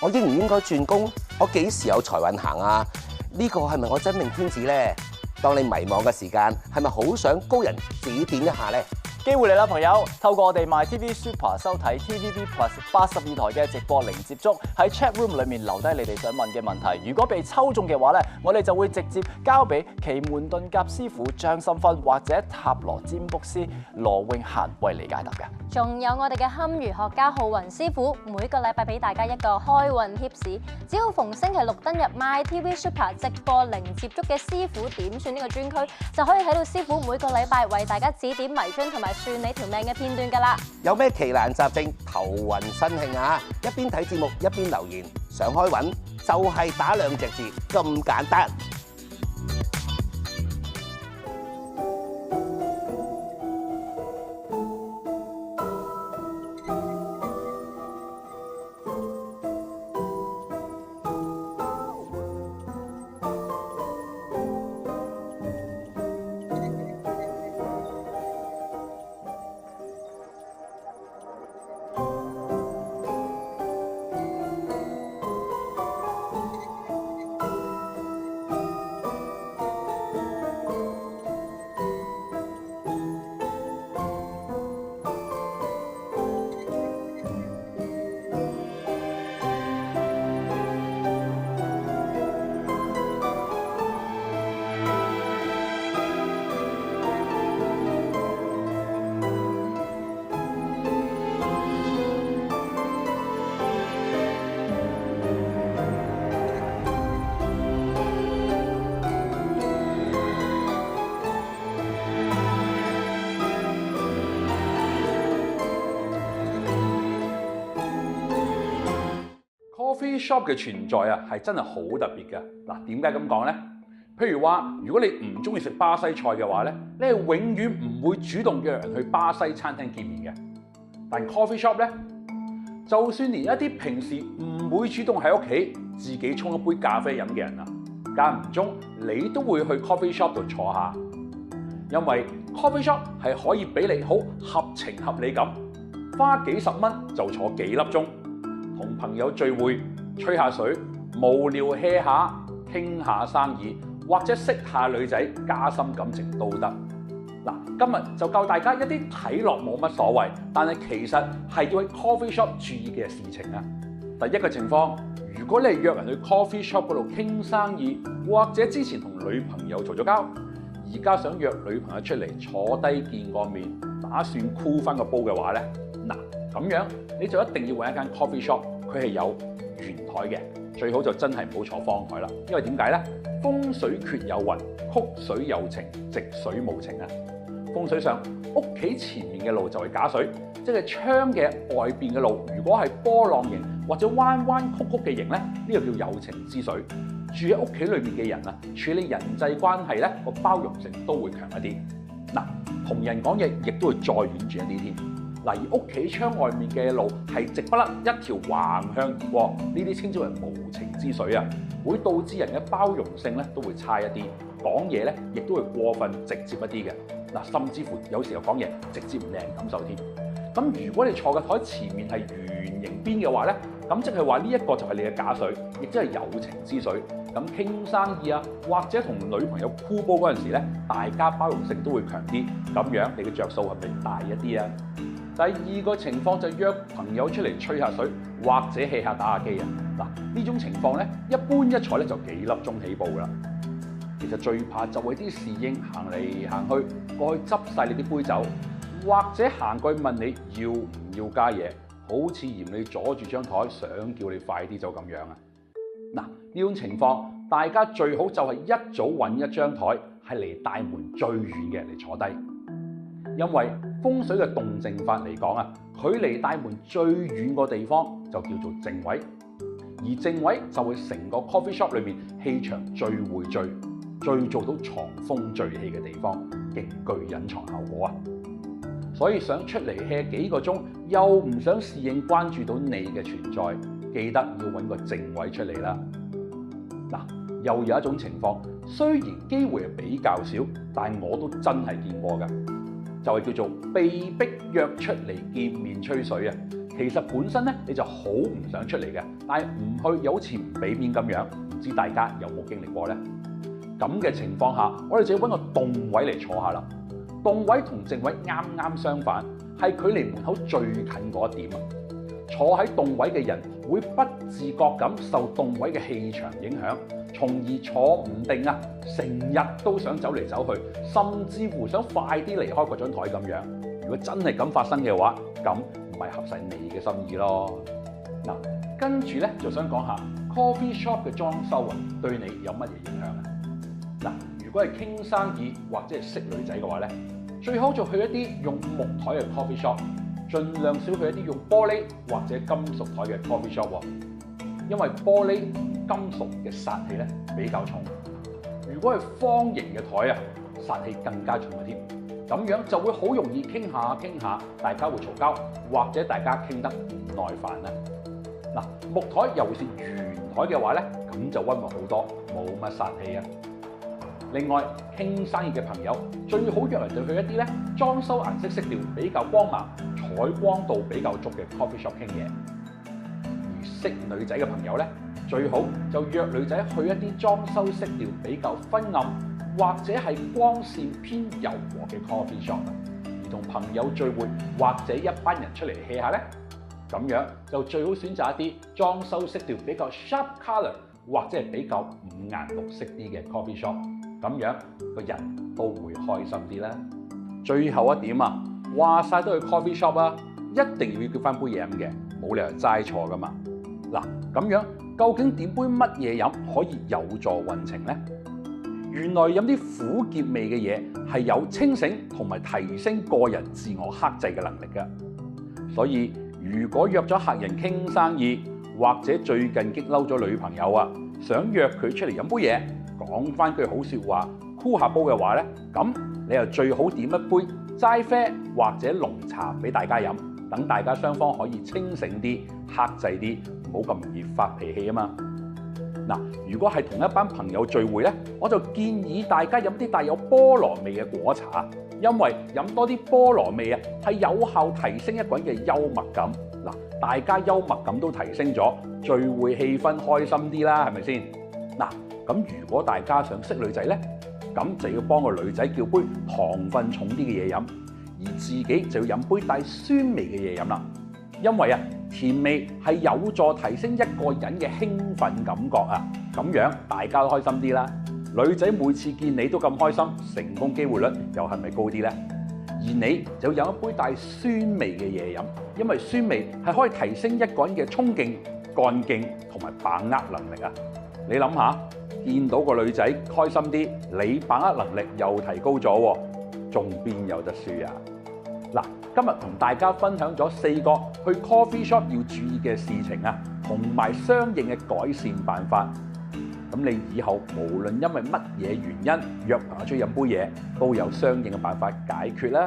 我應唔應該轉工？我幾時有財運行啊？呢個係咪我真命天子呢？當你迷茫嘅時間，係咪好想高人指點一下呢？機會嚟啦，朋友！透過我哋 MyTV Super 收睇 TVB Plus 82台嘅直播零接觸，喺 chat room 裏面留低你哋想問嘅問題。如果被抽中嘅話咧，我哋就會直接交俾奇門遁甲師傅張心芬或者塔羅占卜師羅永嫻為你解答嘅。仲有我哋嘅堪輿學家浩雲師傅，每個禮拜俾大家一個開運貼士。只要逢星期六登入 MyTV Super 直播零接觸嘅師傅點算呢個專區，就可以睇到師傅每個禮拜為大家指點迷津同埋算你條命嘅片段㗎啦！有咩奇難雜症、頭暈身興啊？一邊睇節目一邊留言，想開運就係打2隻字咁簡單。Coffee shop 嘅存在啊，係真係好特別嘅。嗱，點解咁講呢？譬如話，如果你唔中意食巴西菜嘅話咧，你係永遠唔會主動約人去巴西餐廳見面嘅。但 coffee shop 咧，就算連一啲平時唔會主動喺屋企自己沖一杯咖啡飲嘅人啊，間唔中你都會去 coffee shop 度坐下，因為 coffee shop 係可以俾你好合情合理咁花幾十蚊就坐幾粒鐘。同朋友聚會，吹下水，無聊 hea 下，傾下生意，或者識下女仔，加深感情都得。嗱，今日就教大家一啲睇落冇乜所謂，但係其實係要喺 coffee shop 注意嘅事情啊。第一個情況，如果你係約人去 coffee shop 嗰度傾生意，或者之前同女朋友嘈咗交，而家想約女朋友出嚟坐低見個面，打算箍翻個煲嘅話咧，嗱，咁樣你就一定要揾一間 coffee shop，佢係有圓台嘅，最好就真係唔好坐方台啦。因為點解呢？風水缺有雲，曲水有情，直水無情啊！風水上，屋企前面嘅路就係假水，即係窗嘅外邊嘅路，如果係波浪形或者彎彎曲曲嘅形呢，呢個叫有情之水。住喺屋企裏面嘅人啊，處理人際關係呢個包容性都會強一啲。嗱，同人講嘢亦都會再婉轉一啲添。嗱，而屋企窗外面嘅路係直不甩一條橫向而過，呢啲稱之為無情之水啊，會導致人嘅包容性咧都會差一啲，講嘢咧亦都會過分直接一啲嘅。嗱，甚至乎有時候講嘢直接唔令人感受添。咁如果你坐嘅台前面係圓形邊嘅話咧，咁即係話呢一個就係你嘅假水，亦即係有情之水。咁傾生意啊，或者同女朋友箍煲嗰陣時咧，大家包容性都會強啲，咁樣你嘅着數係咪大一啲啊？第二個情況就約朋友出嚟吹下水，或者 hea 下打下機啊！嗱，呢種情況咧，一般一坐咧就幾粒鐘起步啦。其實最怕就係啲侍應行嚟行去，過去執晒你啲杯酒，或者行過去問你要唔要加嘢，好似嫌你阻住張台，想叫你快啲就咁樣啊！嗱，呢種情況，大家最好就係一早揾一張台係離大門最遠嘅嚟坐低，因為風水嘅動靜法嚟講啊，距離大門最遠個地方就叫做正位，而正位就會成個 coffee shop 裏面氣場最匯聚、最做到藏風聚氣嘅地方，極具隱藏效果啊！所以想出嚟 hea 幾個鐘，又唔想侍應關注到你嘅存在，記得要揾個正位出嚟啦。嗱，又有一種情況，雖然機會係比較少，但我都真係見過㗎。就係叫做被逼約出嚟見面吹水啊！其實本身咧你就好唔想出嚟嘅，但係唔去又好似唔俾面咁樣，唔知大家有冇經歷過呢？咁嘅情況下，我哋就要揾個動位嚟坐下啦。動位同正位啱啱相反，係距離門口最近嗰一點啊。坐喺動位嘅人會不自覺咁受動位嘅氣場影響，從而坐唔定啊，成日都想走嚟走去，甚至乎想快啲離開嗰張台咁樣。如果真係咁發生嘅話，咁唔係合晒你嘅心意咯。嗱，跟住咧就想講下 coffee shop 嘅裝修啊，對你有乜嘢影響啊？嗱，如果係傾生意或者係識女仔嘅話咧，最好就去一啲用木台嘅 coffee shop， 盡量少去一啲用玻璃或者金屬台嘅 coffee shop 喎，因為玻璃金屬嘅殺氣咧比較重。如果係方形嘅台啊，殺氣更加重嘅添。咁樣就會好容易傾下，大家會嘈交，或者大家傾得唔耐煩啦。嗱，木台尤其是圓台嘅話咧，咁就溫和好多，冇乜殺氣啊。另外，傾生意嘅朋友最好約人哋去一啲咧裝修顏色色調比較光猛、採光度比較足嘅 coffee shop 傾嘢。而識女仔嘅朋友咧，最好就約女仔去一啲裝修色調比較昏暗，或者係光線偏柔和嘅 coffee shop， 而同朋友聚會或者一班人出嚟 hea 下咧，咁樣就最好選擇一啲裝修色調比較 sharp colour 或者係比較五顏六色啲嘅 coffee shop， 咁樣個人都會開心啲啦。最後一點啊，話晒都去 coffee shop 啊，一定要叫翻杯嘢飲嘅，冇理由齋坐噶嘛。嗱，咁樣究竟點杯乜嘢飲可以有助運程呢？原來飲啲苦澀味嘅嘢係有清醒同埋提升個人自我克制嘅能力嘅，所以如果約咗客人傾生意，或者最近激嬲咗女朋友啊，想約佢出嚟飲杯嘢，講翻句好説話，箍下煲嘅話咧，咁你又最好點一杯齋啡或者濃茶俾大家飲，等大家雙方可以清醒啲、克制啲，唔好咁容易發脾氣啊嘛。嗱，如果係同一班朋友聚會咧，我就建議大家飲啲帶有菠蘿味嘅果茶，因為飲多啲菠蘿味啊，係有效提升一個人嘅幽默感。嗱，大家幽默感都提升咗，聚會氣氛開心啲啦，係咪先？嗱，咁如果大家想識女仔咧，咁就要幫個女仔叫杯糖分重啲嘅嘢飲，而自己就要飲杯帶酸味嘅嘢飲啦。因為啊，甜味係有助提升一個人嘅興奮感覺啊，咁樣大家都開心啲啦。女仔每次見你都咁開心，成功機會率又係咪高啲呢？而你就飲一杯帶酸味嘅嘢飲，因為酸味係可以提升一個人嘅衝勁、幹勁同埋把握能力啊。你諗下，見到個女仔開心啲，你把握能力又提高咗，仲邊有得輸啊？嗱，今日同大家分享咗4個去 coffee shop 要注意嘅事情啊，同埋相應嘅改善辦法。咁你以後無論因為乜嘢原因約朋友出去飲杯嘢，都有相應嘅辦法解決啦。